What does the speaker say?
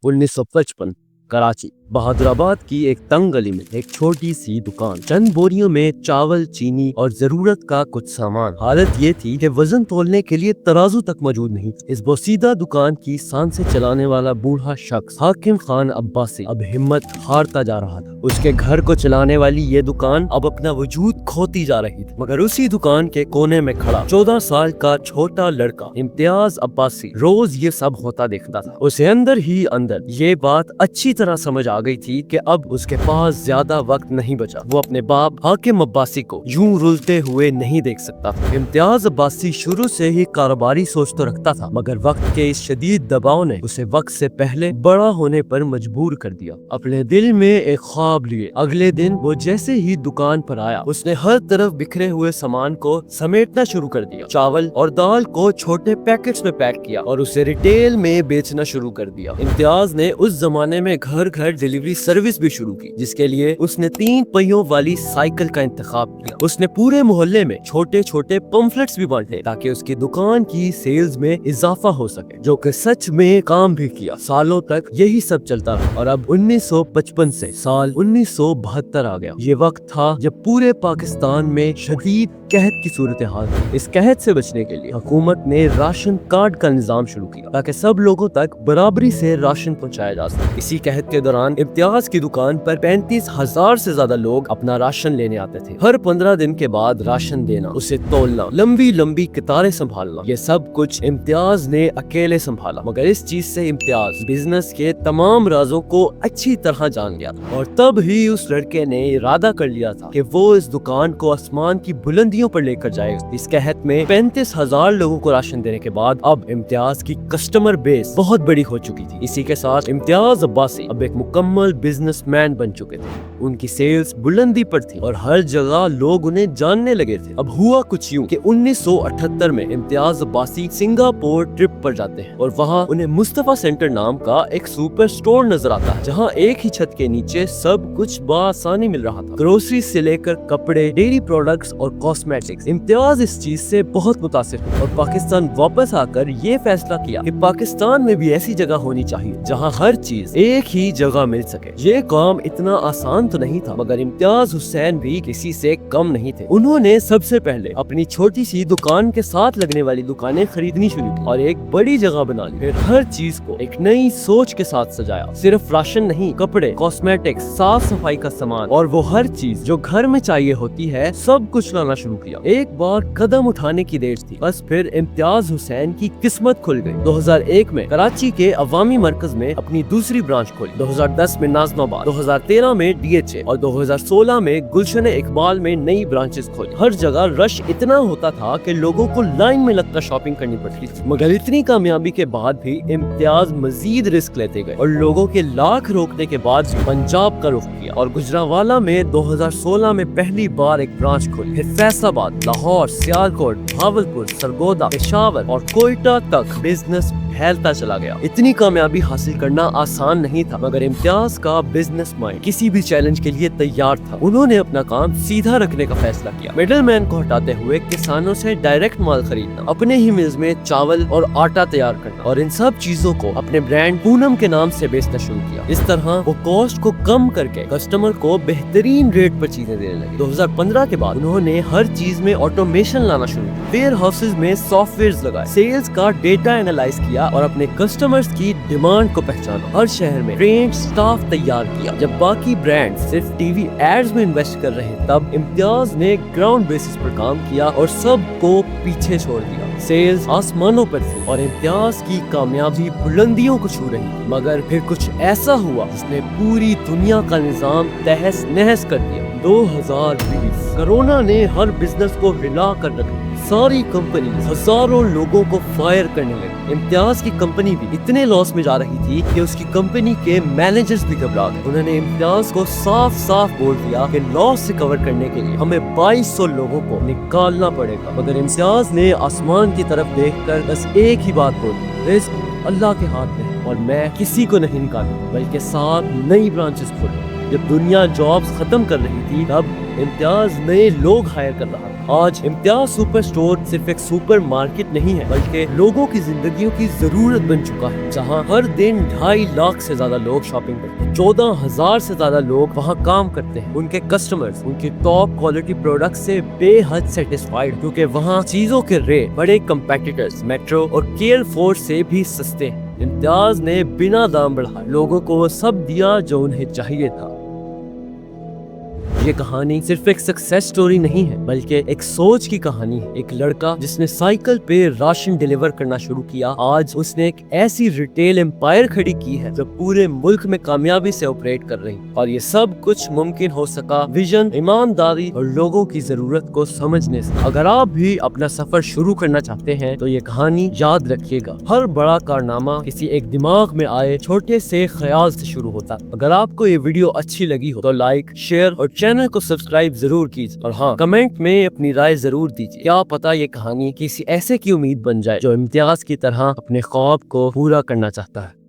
1955 कराची बहादुराबाद की एक तंग गली में एक छोटी सी दुकान, चंद बोरियों में चावल, चीनी और जरूरत का कुछ सामान। हालत ये थी कि वजन तोलने के लिए तराजू तक मौजूद नहीं। इस बोसीदा दुकान की सांस से चलाने वाला बूढ़ा शख्स हाकिम खान अब्बासी अब हिम्मत हारता जा रहा था। उसके घर को चलाने वाली ये दुकान अब अपना वजूद खोती जा रही थी। मगर उसी दुकान के कोने में खड़ा 14 साल का छोटा लड़का इम्तियाज अब्बासी रोज ये सब होता देखता था। उसे अंदर ही अंदर ये बात अच्छी तरह समझ आ गई थी कि अब उसके पास ज्यादा वक्त नहीं बचा। वो अपने बाप हाकिम अब्बासी को यूं रुलते हुए नहीं देख सकता था। इम्तियाज अब्बासी शुरू से ही कारोबारी सोच तो रखता था, मगर वक्त के इस शदीद दबाव ने उसे वक्त से पहले बड़ा होने पर मजबूर कर दिया। अपने दिल में एक ख्वाब लिए अगले दिन वो जैसे ही दुकान पर आया, उसने हर तरफ बिखरे हुए सामान को समेटना शुरू कर दिया। चावल और दाल को छोटे पैकेट्स में पैक किया और उसे रिटेल में बेचना शुरू कर दिया। इम्तियाज ने उस जमाने में घर घर डिलीवरी सर्विस भी शुरू की, जिसके लिए उसने 3 पहियों वाली साइकिल का इंतखाब किया। उसने पूरे मोहल्ले में छोटे छोटे पंफलेट्स भी बांटे ताकि उसकी दुकान की सेल्स में इजाफा हो सके, जो कि सच में काम भी किया। सालों तक यही सब चलता रहा और अब 1955 से साल 1972 आ गया। ये वक्त था जब पूरे पाकिस्तान में शदीद कहत की सूरत हाल थी। इस कहत से बचने के लिए हुकूमत ने राशन कार्ड का निजाम शुरू किया ताकि सब लोगों तक बराबरी से राशन पहुंचाया जा सके। इसी कहत के दौरान इम्तियाज की दुकान पर 35,000 से ज्यादा लोग अपना राशन लेने आते थे। हर 15 दिन के बाद राशन देना, उसे तोलना, लंबी लंबी कतारें संभालना, ये सब कुछ इम्तियाज ने अकेले संभाला। मगर इस चीज से इम्तियाज बिजनेस के तमाम राजों को अच्छी तरह जान गया था और तब ही उस लड़के ने इरादा कर लिया था कि वो इस दुकान को आसमान की बुलंदियों पर लेकर जाएगा। इस कहत में 35,000 लोगों को राशन देने के बाद अब इम्तियाज की कस्टमर बेस बहुत बड़ी हो चुकी थी। इसी के साथ इम्तियाज अब्बासी अब एक मुकम्मल बिजनेसमैन बन चुके थे। उनकी सेल्स बुलंदी पर थी और हर जगह लोग उन्हें जानने लगे थे। अब हुआ कुछ यूं कि 1978 में इम्तियाज अब्बासी सिंगापुर ट्रिप पर जाते हैं और वहाँ उन्हें मुस्तफा सेंटर नाम का एक सुपर स्टोर नजर आता है, जहाँ एक ही छत के नीचे सब कुछ बआसानी मिल रहा था। ग्रोसरी से लेकर कपड़े, डेयरी प्रोडक्ट्स और कॉस्मेटिक्स। इम्तियाज इस चीज से बहुत मुतासिर हुए और पाकिस्तान वापस आकर ये फैसला किया कि पाकिस्तान में भी ऐसी जगह होनी चाहिए जहाँ हर चीज एक ही जगह मिल सके। ये काम इतना आसान तो नहीं था, मगर इम्तियाज हुसैन भी किसी से कम नहीं थे। उन्होंने सबसे पहले अपनी छोटी सी दुकान के साथ लगने वाली दुकानें खरीदनी शुरू की और एक बड़ी जगह बना ली। फिर हर चीज को एक नई सोच के साथ सजाया। सिर्फ राशन नहीं, कपड़े, कॉस्मेटिक्स, साफ सफाई का सामान और वो हर चीज जो घर में चाहिए होती है, सब कुछ लाना शुरू किया। एक बार कदम उठाने की देर थी, बस फिर इम्तियाज हुसैन की किस्मत खुल गई। 2001 में कराची के अवामी मरकज में अपनी दूसरी ब्रांच खोली, 2010 में नाजमाबाद, 2013 में DHA और 2016 में गुलशन इकबाल में नई ब्रांचेस खोली। हर जगह रश इतना होता था कि लोगों को लाइन में लगकर शॉपिंग करनी पड़ती थी। मगर इतनी कामयाबी के बाद भी इम्तियाज मजीद रिस्क लेते गए और लोगों के लाख रोकने के बाद पंजाब का रुख किया और गुजरांवाला में 2016 में पहली बार एक ब्रांच खोली। फिर फैसलाबाद, लाहौर, सियालकोट, भावलपुर, सरगोदा, पेशावर और कोयटा तक बिजनेस फैलता चला गया। इतनी कामयाबी हासिल करना आसान नहीं था, मगर इम्तियाज का बिजनेस माइंड किसी भी चैलेंज के लिए तैयार था। उन्होंने अपना काम सीधा रखने का फैसला किया, मिडल मैन को हटाते हुए किसानों से डायरेक्ट माल खरीदना, अपने ही मिल्स में चावल और आटा तैयार करना और इन सब चीजों को अपने ब्रांड पूनम के नाम से बेचना शुरू किया। इस तरह वो कॉस्ट को कम करके कस्टमर को बेहतरीन रेट पर चीजें देने लगे। 2015 के बाद उन्होंने हर चीज में ऑटोमेशन लाना शुरू किया, वेयर हाउसेज में सॉफ्टवेयर लगाए, सेल्स का डेटा एनालाइज किया और अपने कस्टमर्स की डिमांड को पहचाना। हर शहर में ट्रेन्ड स्टाफ तैयार किया। जब बाकी ब्रांड सिर्फ टीवी एड्स में इन्वेस्ट कर रहे, तब इम्तियाज ने ग्राउंड बेसिस पर काम किया और सबको पीछे छोड़ दिया। सेल्स आसमानों पर थी और इम्तियाज की कामयाबी बुलंदियों को छू रही थी। मगर फिर कुछ ऐसा हुआ जिसने पूरी दुनिया का निजाम तहस नहस कर दिया। 2020 कोरोना ने हर बिजनेस को हिला कर रख दिया। सारी कंपनी हजारों लोगों को फायर करने लगी। इम्तियाज की कंपनी भी इतने लॉस में जा रही थी कि उसकी कंपनी के मैनेजर्स भी घबरा गए। उन्होंने इम्तियाज को साफ साफ बोल दिया कि लॉस से कवर करने के लिए हमें 2200 लोगों को निकालना पड़ेगा। मगर इम्तियाज ने आसमान की तरफ देखकर बस एक ही बात बोली, रिस्क अल्लाह के हाथ में है और मैं किसी को नहीं निकालूंगा, बल्कि 7 नई ब्रांचेस खोली। जब दुनिया जॉब्स खत्म कर रही थी, तब इम्तियाज नए लोग हायर कर रहा था آج इम्तियाज सुपर स्टोर सिर्फ एक सुपर मार्केट नहीं है, बल्कि लोगों की जिंदगियों की जरूरत बन चुका है, जहां हर दिन 2.5 लाख से ज्यादा लोग शॉपिंग करते हैं। 14,000 से ज्यादा लोग वहां काम करते हैं। उनके कस्टमर्स उनके टॉप क्वालिटी प्रोडक्ट से बेहद सेटिस्फाइड, क्योंकि वहां चीजों के रेट बड़े कंपेटिटर्स मेट्रो और केयर फोर्स से भी सस्ते हैं। इम्तियाज ने बिना दाम बढ़ाए लोगों को वो सब दिया जो उन्हें चाहिए था। ये कहानी सिर्फ एक सक्सेस स्टोरी नहीं है, बल्कि एक सोच की कहानी है। एक लड़का जिसने साइकिल पे राशन डिलीवर करना शुरू किया, आज उसने एक ऐसी रिटेल एम्पायर खड़ी की है जो पूरे मुल्क में कामयाबी से ऑपरेट कर रही है। और ये सब कुछ मुमकिन हो सका विजन, ईमानदारी और लोगों की जरूरत को समझने से। अगर आप भी अपना सफर शुरू करना चाहते हैं तो ये कहानी याद रखिएगा, हर बड़ा कारनामा किसी एक दिमाग में आए छोटे से ख्याल से शुरू होता। अगर आपको ये वीडियो अच्छी लगी हो तो लाइक, शेयर और चैनल को सब्सक्राइब जरूर कीजिए। और हाँ, कमेंट में अपनी राय जरूर दीजिए। क्या पता ये कहानी किसी ऐसे की उम्मीद बन जाए जो इम्तियाज की तरह अपने ख्वाब को पूरा करना चाहता है।